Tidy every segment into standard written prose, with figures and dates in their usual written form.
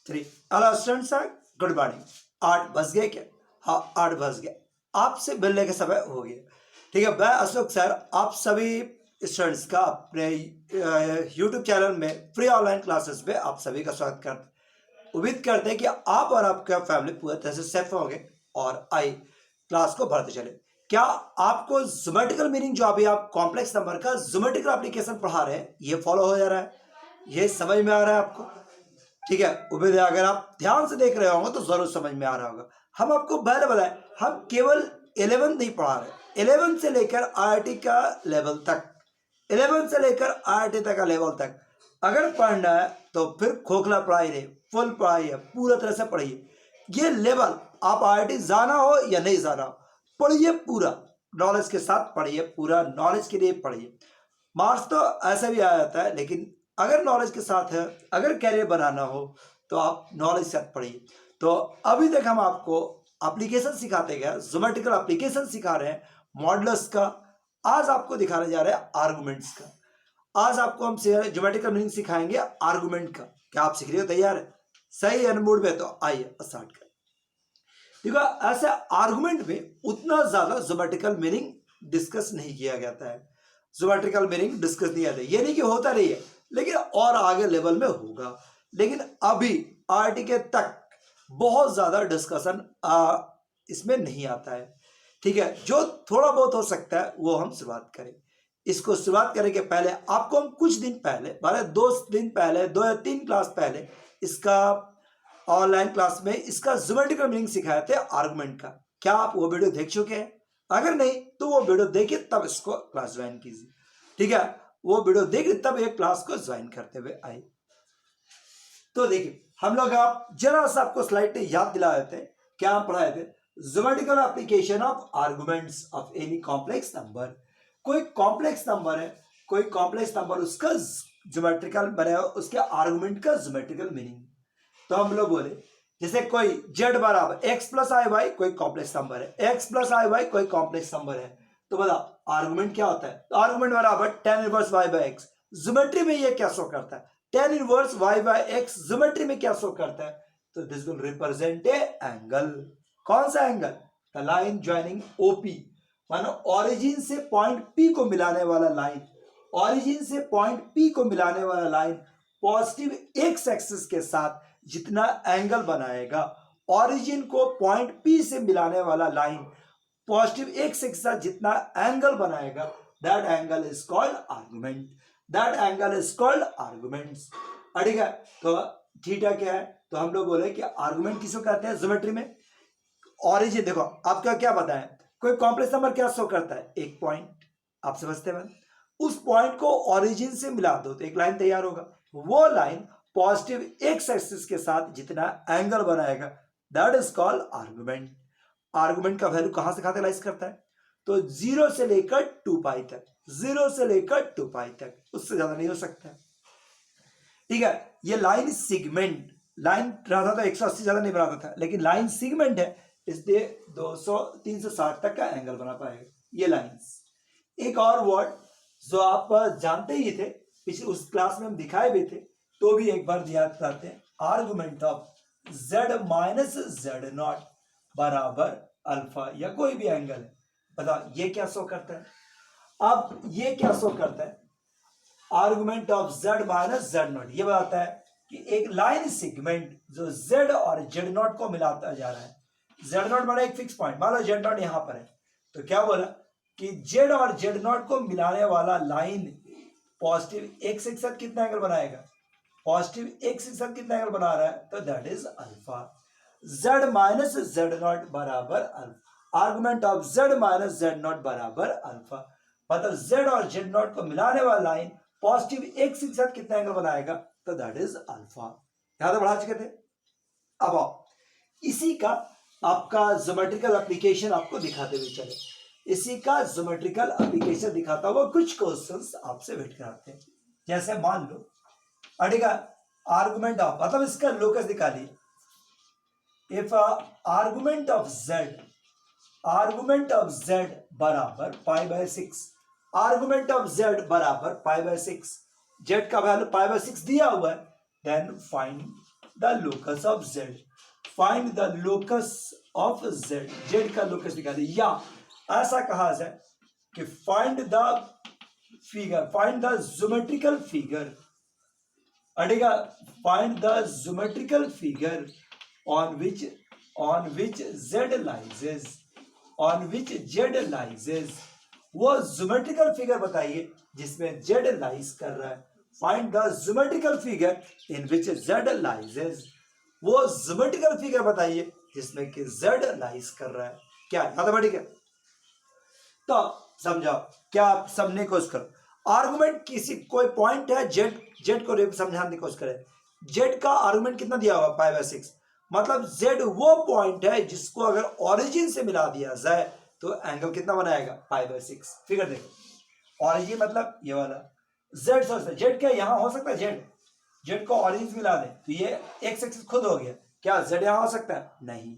3। Hello students, good morning. 8 बज गए क्या? हाँ, 8 बज गए। आपसे मिलने का समय हो गया। ठीक है, मैं अशोक सर आप सभी स्टूडेंट्स का अपने यूट्यूब चैनल में फ्री ऑनलाइन क्लासेस में आप सभी का स्वागत करते हैं। उम्मीद करते हैं कि आप और आपका फैमिली पूरी तरह से सेफ होंगे और आई क्लास को बढ़ते चले। क्या आपको ज्योमेट्रिकल मीनिंग जो अभी आप कॉम्प्लेक्स नंबर का ज्योमेट्रिकल एप्लीकेशन पढ़ा रहे हैं ये फॉलो हो जा रहा है? ये समझ में आ रहा है आपको? ठीक है, उम्मीद है अगर आप ध्यान से देख रहे होंगे तो जरूर समझ में आ रहा होगा। हम आपको पहले बताएं, हम केवल 11 नहीं पढ़ा रहे, 11 से लेकर आईआईटी का लेवल तक, 11 से लेकर आईआईटी तक का लेवल तक अगर पढ़ना है तो फिर खोखला पढ़ाई नहीं, फुल पढ़ाई है, पूरा तरह से पढ़िए। ये लेवल आप आईआईटी जाना हो या नहीं जाना हो, पढ़िए, पूरा नॉलेज के साथ पढ़िए, पूरा नॉलेज के लिए पढ़िए। मार्क्स तो ऐसे भी आ जाता है, लेकिन अगर नॉलेज के साथ है, अगर कैरियर बनाना हो तो आप नॉलेज से पढ़िए। तो अभी तक हम आपको एप्लीकेशन सिखाते गए, ज्योमेट्रिकल एप्लीकेशन सिखा रहे हैं, मॉडुलस का। आज आपको दिखाने जा रहे हैं आर्गुमेंट्स का। आज आपको हम ज्योमेट्रिकल मीनिंग सिखाएंगे आर्गुमेंट का। क्या आप सीख रहे हो? तैयार है? सही है मूड में? तो आइए स्टार्ट करें। देखो, ऐसे आर्गुमेंट में उतना ज्यादा ज्योमेट्रिकल मीनिंग डिस्कस नहीं किया जाता है। ज्योमेट्रिकल मीनिंग डिस्कस नहीं आता, ये नहीं कि होता नहीं है, लेकिन और आगे लेवल में होगा। लेकिन अभी आरटी के तक बहुत ज्यादा डिस्कशन इसमें नहीं आता है। ठीक है, जो थोड़ा बहुत हो सकता है वो हम शुरुआत करें। इसको शुरुआत करने के पहले आपको हम कुछ दिन पहले, माने 2 दिन पहले, 2 या 3 क्लास पहले इसका ऑनलाइन क्लास में इसका ज्योमेट्रिकल मीनिंग सिखाए थे आर्गुमेंट का। क्या आप वो वीडियो देख चुके हैं? अगर नहीं तो वो वीडियो देखिए, तब इसको क्लास ज्वाइन कीजिए। ठीक है, वो वीडियो देखिए तब एक क्लास को ज्वाइन करते हुए आए। तो देखिए, हम लोग आप जरा सा आपको स्लाइड याद दिला देते हैं, क्या हम पढ़ाए थे? Geometrical application of arguments of any complex number. कोई कॉम्प्लेक्स नंबर है, कोई कॉम्प्लेक्स नंबर, उसका ज्योमेट्रिकल बने, उसके आर्गुमेंट का ज्योमेट्रिकल मीनिंग। तो हम लोग बोले जैसे कोई z बराबर x प्लस आई वाई कोई कॉम्प्लेक्स नंबर है, x प्लस आई वाई कोई कॉम्प्लेक्स नंबर है, तो बता आर्गुमेंट क्या होता है? तो आर्गुमेंट बराबर tan inverse y by x. Geometry में ये क्या शो करता है? tan inverse y by x geometry में क्या शो करता है? तो this will represent A angle. कौन सा angle? The line joining OP, मानो ओरिजिन से पॉइंट P को मिलाने वाला लाइन, ओरिजिन से पॉइंट P को मिलाने वाला लाइन पॉजिटिव एक्स एक्सिस के साथ जितना एंगल बनाएगा, ओरिजिन को पॉइंट P से मिलाने वाला लाइन पॉजिटिव एक्स के साथ जितना एंगल बनाएगा, that angle is called argument. That angle is called arguments. ठीक है, तो थीटा क्या है? तो हम लोग बोले कि आर्गुमेंट किसको कहते हैं ज्योमेट्री में? ओरिजिन, देखो आपका क्या पता है, कोई कॉम्प्लेक्स नंबर क्या शो करता है? एक पॉइंट। आप समझते हैं? उस पॉइंट को ओरिजिन से मिला दो तो एक लाइन तैयार होगा। वो लाइन पॉजिटिव एक्स एक्सिस के साथ जितना एंगल बनाएगा, that is called argument. Argument का वैल्यू कहां से कहां तक लाइज करता है? तो 0 से लेकर 2 पाई तक, 0 से लेकर 2 पाई तक, उससे ज्यादा नहीं हो सकता। ठीक है, ये लाइन सिगमेंट, लाइन रहता तो 180 ज्यादा नहीं बनाता था, लेकिन लाइन सिगमेंट है इसलिए 200 360 तक का एंगल बना पाएगा ये लाइंस। एक और वर्ड जो आप जानते ही थे, पिछले उस क्लास में हम दिखाए भी थे, तो भी एक बार याद करते हैं। Argument of z minus z naught बराबर अल्फा, या कोई भी एंगल है, बता ये क्या शो करता है? अब ये क्या शो करता है? Argument of z minus z not ये बताता है कि एक लाइन सेगमेंट जो z और z नॉट को मिलाता जा रहा है। z नॉट बड़ा एक फिक्स पॉइंट, मान लो z नॉट यहां पर है, तो क्या बोला कि z और z नॉट को मिलाने वाला लाइन पॉजिटिव एक्स के साथ कितना एंगल बनाएगा? पॉजिटिव एक्स के साथ कितना एंगल बना रहा है? तो that is alpha. z minus z naught बराबर alpha. Argument of z minus z naught बराबर अल्फा, मतलब z और z नॉट को मिलाने वाला लाइन पॉजिटिव एक्स के साथ कितना एंगल बनाएगा? तो दैट इज अल्फा। यहां तक बढ़ा चुके थे। अब आओ इसी का आपका ज्योमेट्रिकल एप्लीकेशन आपको दिखाते हुए चले, इसी का ज्योमेट्रिकल एप्लीकेशन दिखाता हुआ कुछ क्वेश्चंस आपसे वेट कराते हैं। जैसे मान लो अड़ेगा आर्गुमेंट ऑफ, मतलब इसका लोकस निकालिए। इफ आर्गुमेंट ऑफ z बराबर pi by 6, argument of z बराबर पाई बाय 6, z का वैल्यू पाई बाय 6 दिया हुआ है, then find the locus of z, find the locus of z, z का लोकस निकाल दे, या ऐसा कहा जाए कि find the figure, find the geometrical figure, अड़ेगा, find the geometrical figure on which z lies, on which z lies, वो ज्योमेट्रिकल फिगर बताइए जिसमें z लाइज कर रहा है, find the geometrical figure in which z lies, वो geometrical figure बताइए जिसमें कि z लाइज कर रहा है, क्या याद है? ठीक है, तो समझाओ, क्या आप समझने की कोशिश करो, आर्गुमेंट किसी कोई पॉइंट है जेड, जेड को समझाने की कोशिश करें, जेड का आर्गुमेंट कितना दिया हुआ π/6, मतलब z वो पॉइंट है जिसको अगर ओरिजिन से मिला दिया जाए तो एंगल कितना बनाएगा π/6, फिगर देखो, ओरिजिन मतलब ये वाला z, सोचते जेड क्या यहाँ हो सकता है, जेड, जेड को ओरिजिन मिला दे तो ये एक्स एक्सिस खुद हो गया, क्या z यहाँ हो सकता है? नहीं,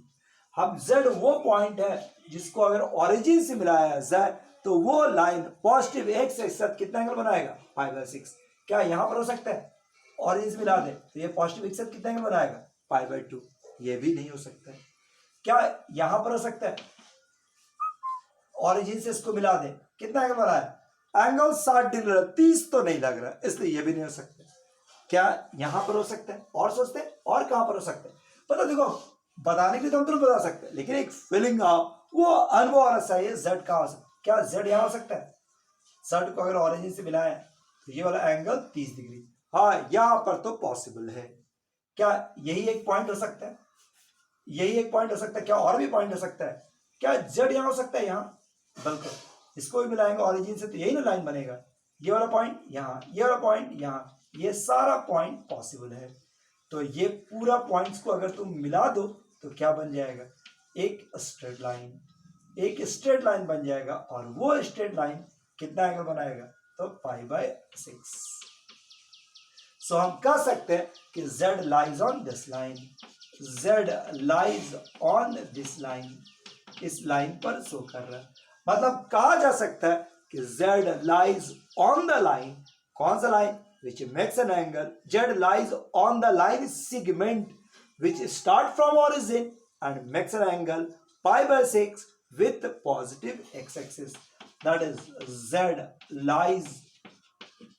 हम z वो पॉइंट है जिसको अगर ओरिजिन से मिलाया जाए तो वो लाइन पॉजिटिव एक्स के साथ कितना एंगल बनाएगा π/6, क्या यहाँ पर हो सकता है? ओरिजिन से मिला दे तो ये पॉजिटिव एक्स के साथ कितना एंगल बनाएगा π/2, ये भी नहीं हो सकता है, क्या यहां पर हो सकता है? ओरिजिन से इसको मिला दे कितना एंगल बना है? एंगल 60 डिग्री, 30 तो नहीं लग रहा, इसलिए ये भी नहीं हो सकता, क्या यहां पर हो सकता है? और सोचते हैं और कहां पर हो सकता है, पता देखो बताने के लिए तो हम तुरंत बता सकते हैं, लेकिन एक फीलिंग वो अनुभव आना चाहिए, जेड कहां हो सकता है, क्या जेड यहां हो सकता है? जेड को अगर ओरिजिन से मिलाए तो ये वाला एंगल 30 डिग्री, हाँ यहां पर तो पॉसिबल है, क्या यही एक पॉइंट हो सकता है? यही एक पॉइंट हो सकता है, क्या और भी पॉइंट हो सकता है? क्या जेड यहां हो सकता है? यहाँ बिल्कुल, इसको भी मिलाएंगे ओरिजिन से तो यही ना लाइन बनेगा, ये वाला पॉइंट यहाँ, ये वाला पॉइंट यहाँ, ये सारा पॉइंट पॉसिबल है, तो ये पूरा पॉइंट्स को अगर तुम मिला दो तो क्या बन जाएगा? एक स्ट्रेट लाइन, एक स्ट्रेट लाइन बन जाएगा, और वो स्ट्रेट लाइन कितना एंगल बनाएगा? तो π/6। सो हम कह सकते हैं कि z lies on this line, z lies on this line, इस लाइन पर शो कर रहा है, मतलब कहा जा सकता है कि z lies on the line, कौन सा line? Which makes an angle, z lies on the line segment which start from origin and makes an angle π/6 with positive x-axis, that is z lies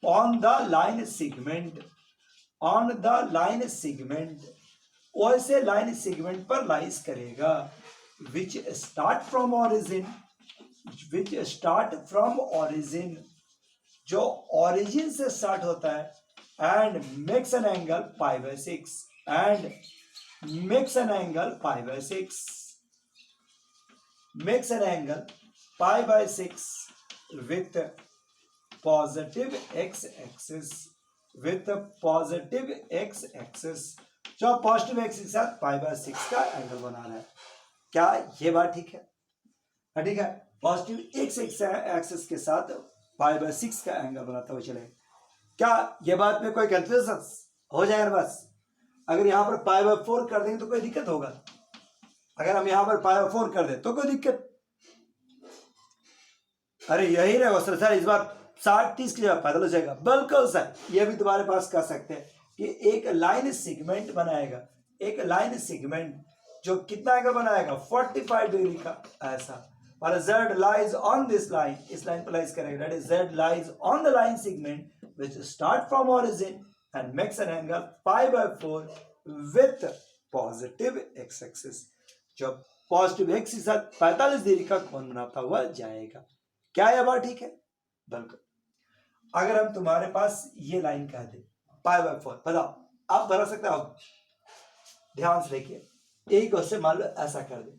on the line segment, on the line segment, वैसे line segment पर lies करेगा, which start from origin, which start from origin, जो origin से start होता है, and makes an angle π/6, and makes an angle π/6, makes an angle π/6 with positive x-axis, with positive x-axis, जो positive axis के साथ π/6 का एंगल बना रहा है, क्या ये बात ठीक है? ठीक है, पॉजिटिव एक्सिस के साथ π/6 का एंगल बनाता हुआ चले, क्या ये बात में कोई कंफ्यूजन हो जाएगा? बस अगर यहाँ पर π/4 कर देंगे तो कोई दिक्कत होगा? अगर हम यहां पर π/4 कर दे तो कोई दिक्कत? अरे यही रहेगा सर, इस बार 60-30 की जगह पैदल हो जाएगा, बिल्कुल सर, ये भी तुम्हारे पास कह सकते हैं कि एक लाइन सेगमेंट बनाएगा, एक लाइन सेगमेंट जो कितना एंगल बनाएगा? 45 डिग्री का, ऐसा, और z lies on this line, इस लाइन पर लाइज करेगा, that is z lies on the line segment which start from origin and makes an angle π/4 with positive x axis, जब पॉजिटिव एक्स के साथ 45 डिग्री का कोण बनाता हुआ जाएगा, क्या यह बात ठीक है? बिल्कुल। अगर हम तुम्हारे पास ये लाइन कह दे π/4, बताओ आप बना सकते हो? ध्यान से देखिए, एक क्वेश्चन मान लो ऐसा कर दे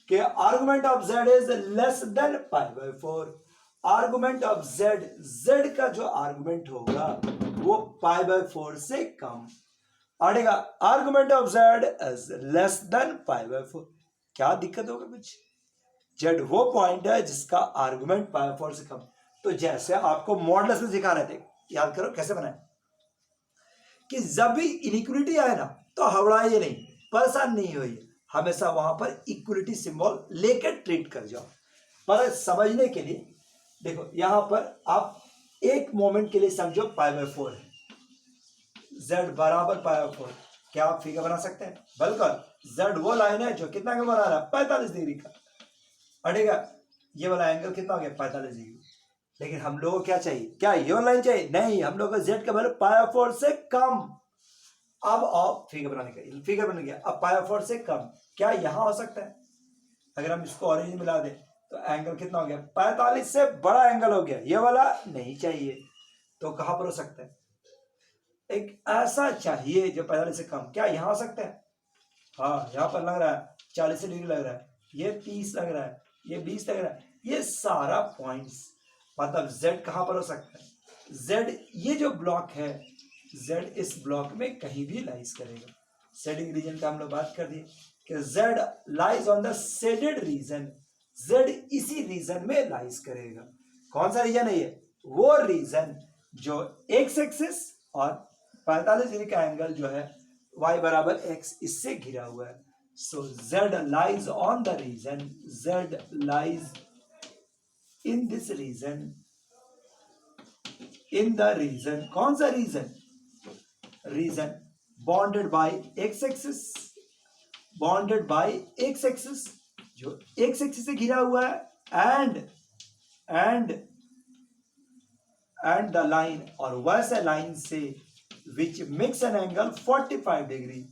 कि argument of z is less than π/4, argument of z का जो आर्गुमेंट होगा वो π/4 से कम आएगा, argument of z is less than π/4, क्या दिक्कत होगा? कुछ, z वो पॉइंट है जिसका आर्गुमेंट π/4 से कम, तो जैसे आपको मॉडल्स में सिखा रहे थे, याद करो कैसे बनाए, कि जब भी इनइक्वलिटी आए ना तो हवड़ाइए नहीं, परेशान नहीं होइए, हमेशा वहां पर इक्वलिटी सिंबल लेकर ट्रीट कर जाओ। पर समझने के लिए देखो, यहां पर आप एक मोमेंट के लिए समझो π/4 है, z बराबर π/4, क्या आप फिगर बना सकते हैं? बिल्कुल। जेड वो लाइन है जो कितना एंगल बना रहा है? 45 डिग्री का। अड़ेगा ये वाला एंगल कितना हो गया? 45 डिग्री। लेकिन हम लोगों को क्या चाहिए? क्या ये लाइन चाहिए? नहीं, हम लोग को जेड का वैल्यू पाई/4 से कम। अब आप फिगर बनाने का, फिगर बन गया। अब पाई/4 से कम क्या यहां हो सकता है? अगर हम इसको ऑरेंज मिला दें तो एंगल कितना हो गया? 45 से बड़ा एंगल हो गया। ये वाला नहीं चाहिए, तो कहां पर हो सकता है? एक ऐसा चाहिए जो 45 से कम। क्या यहां हो सकता है? हाँ, यहां पर लग रहा है 40 डिग्री लग रहा है, ये 30 लग रहा है, ये 20 लग रहा है। ये सारा पॉइंट्स मतलब जेड कहां पर हो सकता है? जेड ये जो ब्लॉक है, जेड इस ब्लॉक में कहीं भी लाइज करेगा। शेडिंग रीजन का हम लोग बात कर दिए कि Z lies on the shaded region. Z इसी रीजन में लाइज करेगा। कौन सा रीजन है ये? वो रीजन जो एक्स एक्सिस और 45 डिग्री का एंगल जो है y बराबर x इससे घिरा हुआ है। So z lies on the region, z lies in this region, in the region. कौन सा region? Region bounded by x axis, bounded by x axis जो एक्स एक्सिस से घिरा हुआ है, एंड द लाइन और वैसे लाइन से which makes an angle 45 degree,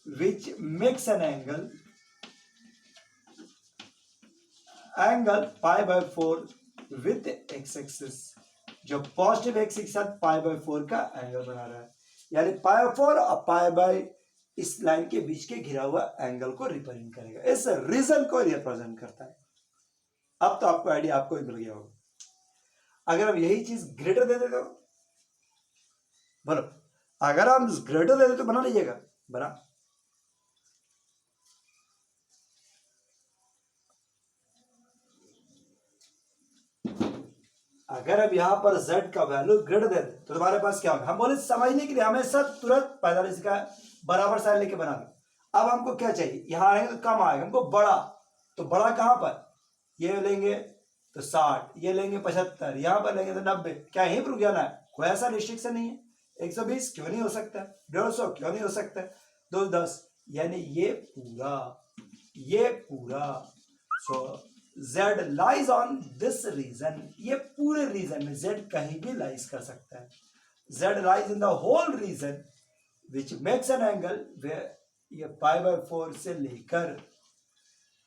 which makes an angle pi/4 with x-axis, जो पॉजिटिव एक्स के साथ pi/4 का एंगल बना रहा है। यानी pi/4 और pi इस लाइन के बीच के घिरा हुआ एंगल को रिप्रेजेंट करेगा, इस रीजन को रिप्रेजेंट करता है। अब तो आपको आइडिया आपको ही मिल गया होगा। अगर हम यही चीज ग्रेटर दे देते हो, बोलो, अगर हम ग्रेटर दे देते तो बना लीजिएगा, बना। अगर अब यहां पर z का वैल्यू ग्रेटर दे दे तो तुम्हारे पास क्या होगा? हम बोले समझने के लिए हमेशा तुरंत 45 का बराबर साइन लेके बना दो। अब हमको क्या चाहिए? यहां आएंगे तो कम आएगा, हमको बड़ा। तो बड़ा कहां पर? ये लेंगे तो 60, ये लेंगे 75, यहां पर लेंगे तो 90। क्या यहीं पर रुक जाना है? कोई ऐसा रिस्ट्रिक्शन नहीं है। 120 क्यों नहीं हो सकता? 150 क्यों नहीं हो सकता? 210, यानी ये पूरा। So z lies on this region, ये पूरे रीजन में z कहीं भी लाइज कर सकता है। z lies in the whole region which makes an angle, ये pi/4 से लेकर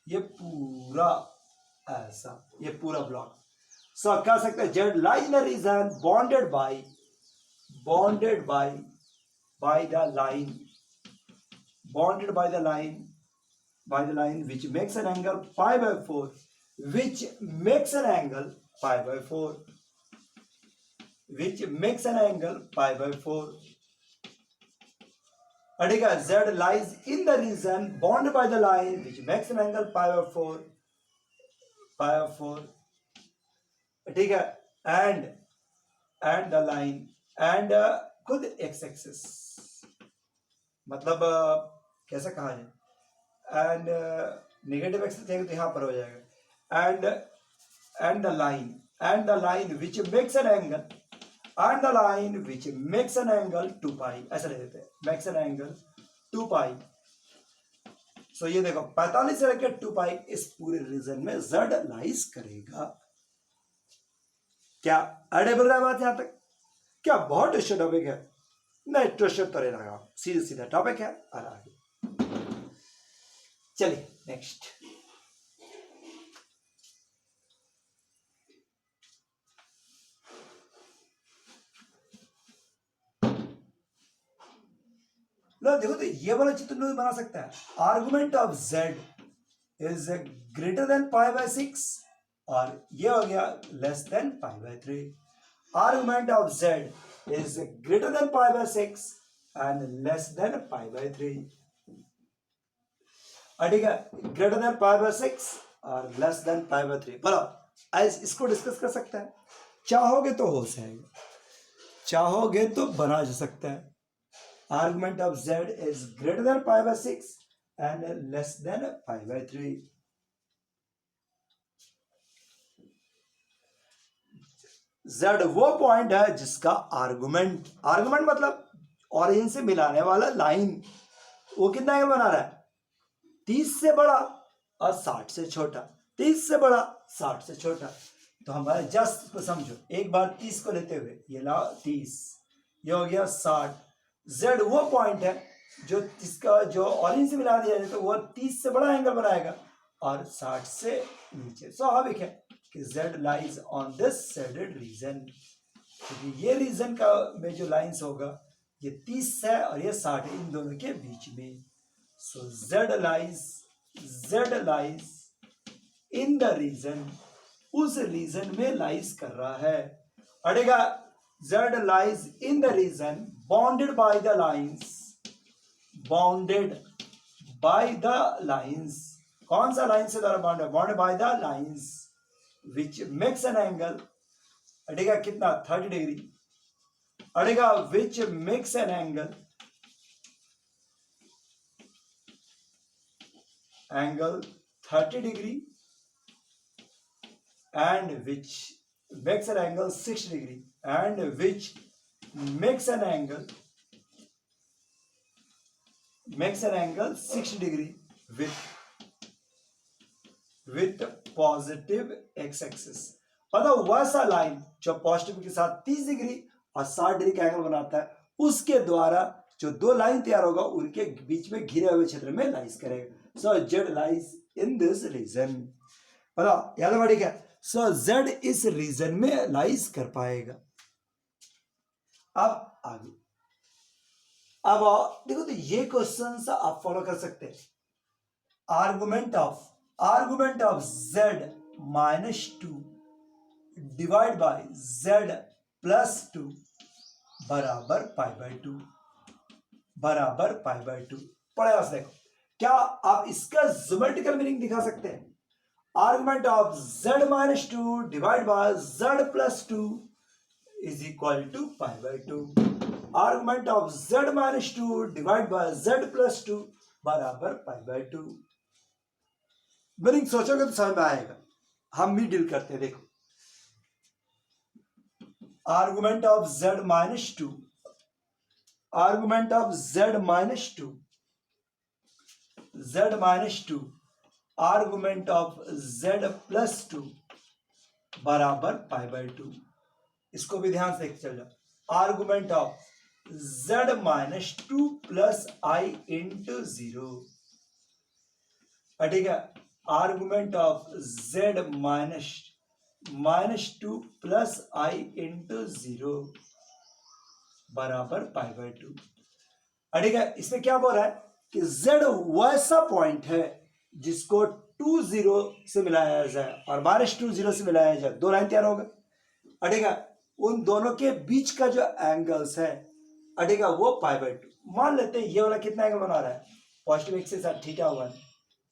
ये पूरा ऐसा, ये पूरा ब्लॉक। सो कह सकते हैं z lies in the region bounded by the line, bonded by the line which makes an angle pi/4, which makes an angle pi/4, which makes an angle pi/4. ठीक है, z lies in the region bounded by the line which makes an angle pi/4, ठीक है, and the line and खुद x axis, मतलब कैसा कहा जाए, and negative axis चाहिए तो यहां पर हो जाएगा, and the line which makes an angle, and the line which makes an angle 2π, ऐसा ले देते हैं, मेक्स एन एंगल 2π। सो ये देखो 45 से लेकर 2π इस पूरे रीजन में z लाइज करेगा। क्या अडेबल रहा बात यहां तक? क्या बहुत ट्विस्टेड टॉपिक है? नहीं, ट्विस्टेड तो नहीं लगा, सीधा सीधा टॉपिक है। और आगे चलिए नेक्स्ट। लो देखो, तो ये वाला चित्र लोग बना सकता है। Argument of z is greater than pi/6 और ये हो गया less than pi/3। Argument of z is greater than pi/6 and less than pi/3। ठीक है, ग्रेटर देन pi/6 और लेस देन pi/3। बोलो, इसको डिस्कस कर सकते हैं। चाहोगे तो हो जाएगा, चाहोगे तो बना जा सकता है। Argument of z is greater than pi/6 and less than pi/3। z वो पॉइंट है जिसका आर्गुमेंट मतलब ऑरिजिन से मिलाने वाला लाइन वो कितना एंगल बना रहा है? 30 से बड़ा और 60 से छोटा, 30 से बड़ा 60 से छोटा। तो हमारे जस्ट को समझो, एक बार 30 को लेते हुए ये ला 30, ये हो गया 60। जेड वो पॉइंट है जो इसका जो ऑरेंज से मिला दिया जाए तो वो 30 से बड़ा एंगल बनाएगा और 60 से नीचे। स्वाभाविक है कि Z lies on this shaded region, क्योंकि ये रीजन का में जो लाइंस होगा ये 30 है और ये 60 है, इन दोनों के बीच में। So z lies in the region, उस रीजन में लाइज कर रहा है। अड़ेगा z lies in the region bounded by the lines, bounded by the lines, कौन सा लाइन से द्वारा bounded? Bounded by the lines which makes an angle, अड़ेगा कितना? 30 डिग्री। अड़ेगा which makes an angle 30 degree and which makes an angle 60 degree and which makes an angle 60 degree with positive x-axis। मतलब वैसा line जो positive के साथ 30 degree और 60 degree का एंगल बनाता है, उसके द्वारा जो दो लाइन तैयार होगा उनके बीच में घिरे हुए क्षेत्र में लाइज करेगा। So z lies in this region, पता याद है? ठीक है। सो जेड इस रीजन में लाइज कर पाएगा। अब आगे, अब देखो तो ये क्वेश्चन आप फॉलो कर सकते हैं। Argument of Z minus 2 divide bye Z plus 2 बराबर π/2, बराबर π/2। पढ़े बस देखो, क्या आप इसका ज्योमेट्रिकल मीनिंग दिखा सकते हैं? Argument of z minus 2 divide by z plus 2 is equal to π/2। Argument of z minus 2 divide by z plus 2 बराबर π/2। मीनिंग सोचोगे तो समझ में आएगा। हम भी डील करते हैं, देखो। Argument of z minus 2, argument of z minus 2, z minus 2 argument of z plus 2 बराबर π/2। इसको भी ध्यान से चल जाओ। Argument of z minus 2 plus i into 0, ठीक है। Argument of z minus 2 plus i into 0 बराबर π/2, ठीक है। इसमें क्या बोल रहा है कि z वैसा पॉइंट है जिसको 2 0 से मिलाया जाए और माइनस 2 0 से मिलाया जाए, दो लाइन तैयार होगा, ठीक है। उन दोनों के बीच का जो एंगल्स है, ठीक है, वो π/2। मान लेते हैं ये वाला कितना एंगल बना रहा है? पॉजिटिव एक्स के साथ θ1।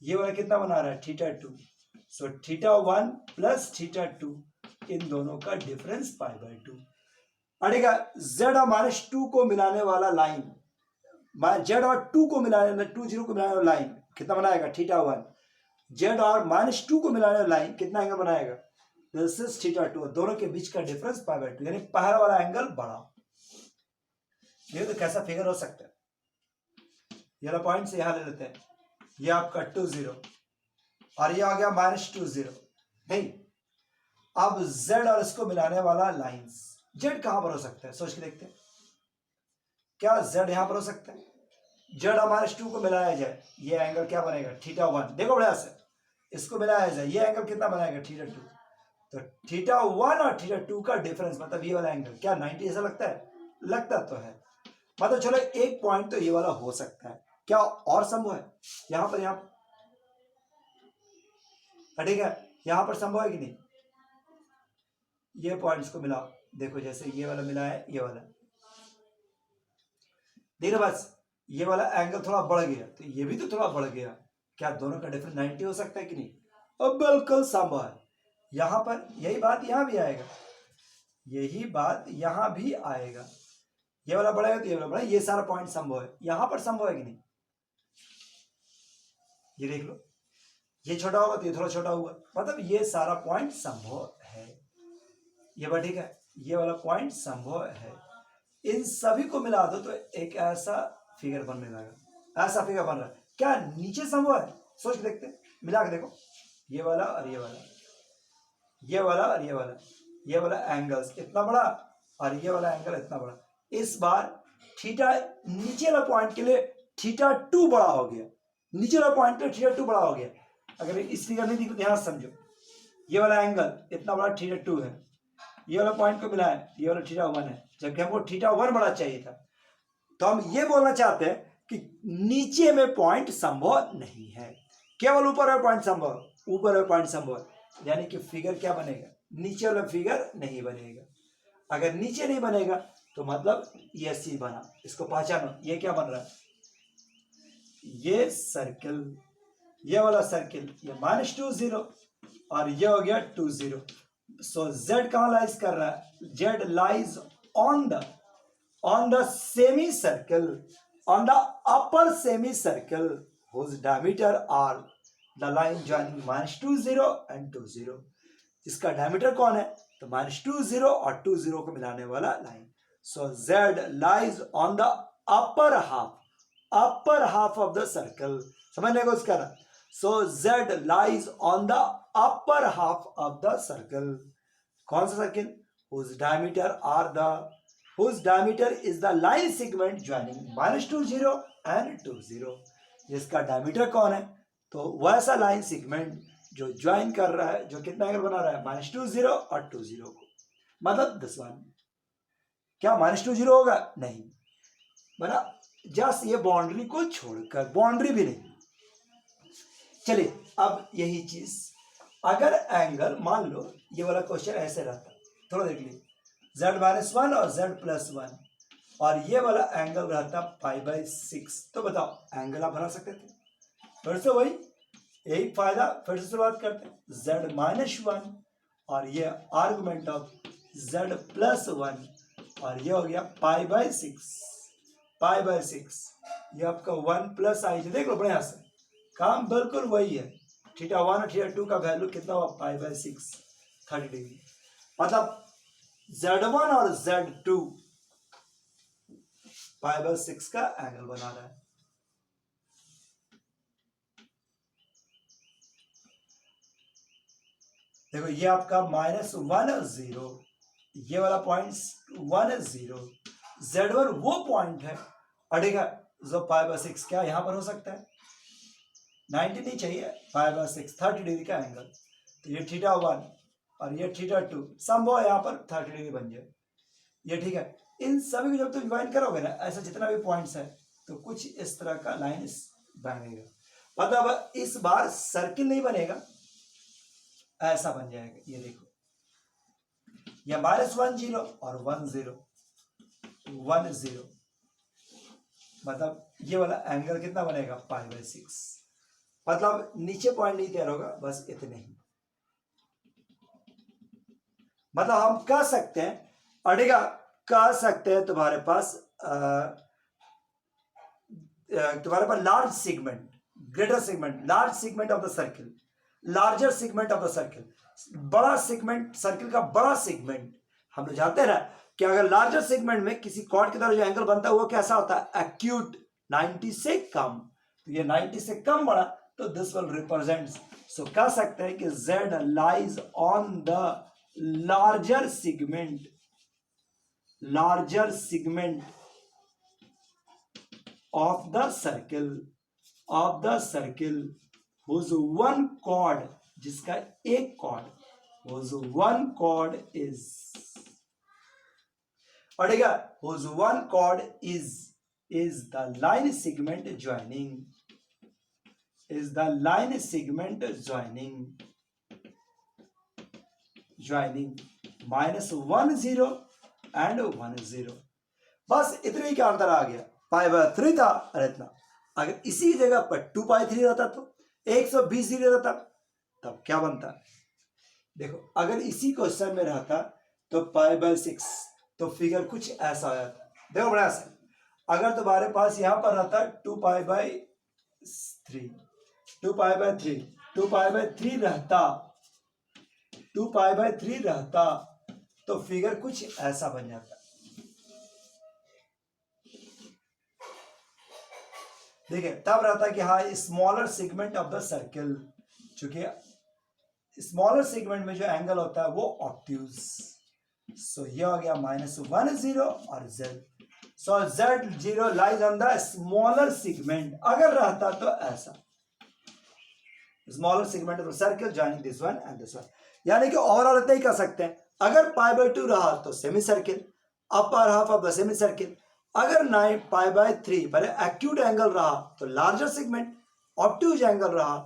ये वाला कितना बना रहा है? θ2। सो θ1 प्लस θ2, इन दोनों का डिफरेंस π/2, ठीक है। z और माइनस 2 को मिलाने वाला लाइन, z और 2 को मिलाने 2 0 को मिलाने वाला लाइन कितना बनाएगा? θ1। z और माइनस 2 को मिलाने वाला लाइन कितना एंगल बनाएगा? This is θ2। दोनों के बीच का डिफरेंस π/2, यानी पहला वाला एंगल बड़ा। ये तो कैसा फिगर हो सकता है? ये वाला पॉइंट से यहां ले लेते हैं, ये आपका 2 0 और ये आ गया माइनस 2 0। नहीं, अब z और इसको मिलाने वाला लाइंस, z कहां पर हो सकता है? सोच के देखते हैं। क्या z यहां पर हो सकता है? z और माइनस 2 को मिलाया जाए, ये एंगल क्या बनेगा? θ1। देखो बड़ा से, इसको मिलाया जाए, ये एंगल कितना बनाएगा? θ2। तो θ1 और θ2 का डिफरेंस मतलब ये वाला एंगल क्या 90 ऐसा लगता है? लगता तो है। मतलब चलो एक पॉइंट तो ये वाला हो सकता है। क्या और संभव है? यहां पर, यहां ठीक है, यहां पर संभव है कि नहीं? ये पॉइंट्स को मिलाओ, देखो जैसे ये वाला मिला है, ये वाला देखो, बस ये वाला एंगल थोड़ा बढ़ गया तो ये भी तो थोड़ा बढ़ गया। क्या दोनों का डिफरेंस 90 हो सकता है कि नहीं? अब बिल्कुल संभव है। यहां पर यही बात यहां भी आएगा, यही बात यहां भी आएगा। ये वाला बढ़ेगा तो ये वाला बढ़ेगा, ये सारा पॉइंट संभव है। यहां पर संभव है कि नहीं? ये देख लो, ये छोटा होगा तो ये थोड़ा छोटा होगा, मतलब ये सारा पॉइंट संभव है। ये बात ठीक है, ये वाला पॉइंट संभव है। इन सभी को मिला दो तो एक ऐसा फिगर बनने लगा। ऐसा फिगर बन रहा है। क्या नीचे संभव है? सोच के देखते हैं, मिला के देखो, ये वाला और ये वाला, ये वाला और ये वाला एंगल्स इतना बड़ा और ये वाला एंगल इतना बड़ा। इस बार थीटा नीचे वाला पॉइंट के लिए थीटा 2 बड़ा हो गया, नीचे वाला पॉइंट के लिए थीटा 2 बड़ा हो गया। अगर इस फिगर में देखो, ध्यान समझो, ये वाला एंगल इतना बड़ा थीटा 2 है, ये वाला पॉइंट को मिला है, ये वाला थीटा 1 है, जबकि हमको थीटा 1 बड़ा चाहिए था। तो हम ये बोलना चाहते हैं कि नीचे में पॉइंट संभव नहीं है, केवल ऊपर में पॉइंट संभव, ऊपर में पॉइंट संभव। यानी कि फिगर क्या बनेगा? नीचे वाला फिगर नहीं बनेगा। अगर नीचे नहीं बनेगा तो मतलब ये सी बना। इसको पहचानो, ये क्या बन रहा है? ये सर्कल, ये वाला सर्कल, ये -2 0 और ये हो गया 2 0। सो z कहां लाइज कर रहा है? z lies on the semi circle, on the upper semicircle whose diameter are the line joining -2 0 and 2 0। इसका डायमीटर कौन है? तो -2 0 और 2 0 को मिलाने वाला line. So z lies on the upper half of the circle। समझने को इसका ना, सो z lies on the upper half of the circle। कौन सा circle? whose diameter is the line segment joining -2 0 and 2 0। जिसका डायमीटर कौन है? तो वैसा लाइन सेगमेंट जो ज्वाइन कर रहा है, जो कितना एंगल बना रहा है? -2 0 और 2 0 को, मतलब 10 1। क्या -2 0 होगा? नहीं बना, जस्ट ये बाउंड्री को छोड़कर, बाउंड्री भी नहीं। चलिए अब यही चीज अगर एंगल, मान लो ये वाला क्वेश्चन ऐसे रहता, थोड़ा देख लीजिए, z-1 और z+1 और ये वाला एंगल रहता π/6, तो बताओ एंगल आप बना सकते थे? फिर से वही यही फायदा, फिर से शुरुआत करते हैं। z-1 और ये आर्गुमेंट ऑफ z+1 और ये हो गया π/6, ये आपका 1 + i। देख लो बढ़िया से, काम बिल्कुल वही है। थीटा 1 और थीटा 2 का वैल्यू कितना हुआ? π/6, 30 डिग्री। मतलब z1 और z2 π/6 का एंगल बना रहा है। देखो ये आपका -1 0, ये वाला पॉइंट 1 0, z1 वो पॉइंट है अड़ेगा जो π/6 क्या यहां पर हो सकता है? 90 नहीं चाहिए, π/6 30 डिग्री का एंगल। तो ये थीटा 1 और ये थीटा 2 संभव है, यहाँ पर 30 डिग्री बन जाए, ये ठीक है। इन सभी को जब तुम ज्वाइन करोगे ना, ऐसा जितना भी पॉइंट्स है, तो कुछ इस तरह का लाइन बनेगा। मतलब इस बार सर्किल नहीं बनेगा, ऐसा बन जाएगा। ये देखो, ये -1 0 और 1 0 1 0, मतलब ये वाला एंगल कितना बनेगा? π/6। मतलब नीचे पॉइंट नहीं तैयार होगा, बस इतने ही। मतलब हम कह सकते हैं, अड़ेगा कह सकते हैं तुम्हारे पास large segment, greater segment, large segment of the circle, larger segment of the circle, बड़ा सेगमेंट, सर्किल का बड़ा सेगमेंट। हम लोग जानते हैं ना कि अगर लार्जर सेगमेंट में किसी कॉर्ड के द्वारा जो एंगल बनता है वो कैसा होता है? एक्यूट, 90 से कम। तो ये 90 से कम बड़ा, तो दिस विल रिप्रेजेंट्स। सो कह सकते हैं कि z lies on the larger segment of the circle whose one chord, जिसका एक chord, whose one chord is, पढ़ेगा, whose one chord is the line segment joining, is the line segment joining -1 0 and 1 0। बस इतने का अंतर आ गया। π/3 था और इतना। अगर इसी जगह पर 2π3 रहता तो 120 डिग्री रहता, तब क्या बनता? देखो अगर इसी क्वेश्चन में रहता तो π/6, तो फिगर कुछ ऐसा आ जाता। देखो बड़ा ऐसा, अगर तुम्हारे पास यहां पर रहता 2π3 रहता, तो फिगर कुछ ऐसा बन जाता। देखिए तब रहता है कि हाँ smaller segment of the circle, चूंकि स्मॉलर सेगमेंट में जो एंगल होता है वो ऑब्ट्यूज। सो ये हो गया -1 0 और z। So z0 lies on the smaller segment. अगर रहता तो ऐसा smaller segment of the circle joining this one and this one, यानी कि ओवरऑल इतना ही कर सकते हैं। अगर π/2 रहा तो semi circle, upper half of the semi circle. अगर 9 π/3 पर एक्यूट एंगल रहा तो लार्जर सेगमेंट, ऑब्ट्यूज एंगल रहा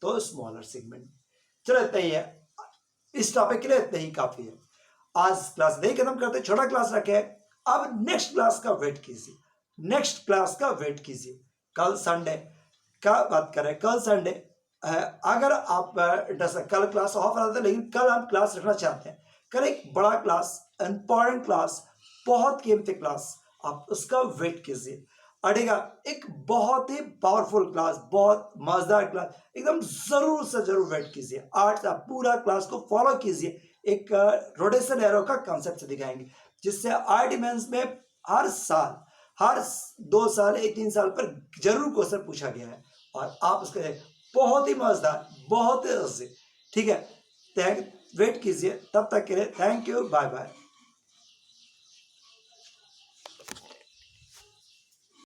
तो स्मॉलर सेगमेंट। चलो इतना ही है, इस टॉपिक के लिए इतना ही काफी है। आज क्लास नहीं खत्म करते, छोटा क्लास रखे। अब नेक्स्ट क्लास का वेट कीजिए, नेक्स्ट क्लास का वेट कीजिए। कल संडे का बात करें, कल संडे है। अगर आप कल क्लास ऑफ रहा था, लेकिन कल हम क्लास रखना चाहते हैं। कल एक बड़ा क्लास, इंपॉर्टेंट क्लास, बहुत कीमती क्लास, आप उसका वेट कीजिए। अड़ेगा एक बहुत ही पावरफुल क्लास, बहुत मजेदार क्लास, एकदम जरूर से जरूर वेट कीजिए। आज आप पूरा क्लास को फॉलो कीजिए। एक रोटेशन एरो का कॉन्सेप्ट दिखाएंगे, जिससे आर्टिमेंस में हर साल, हर 2 साल 3 साल पर जरूर क्वेश्चन पूछा गया है, और आप उसके बहुत ही मजेदार, बहुत ही, ठीक है। वेट कीजिए। तब तक के लिए थैंक यू, बाय बाय।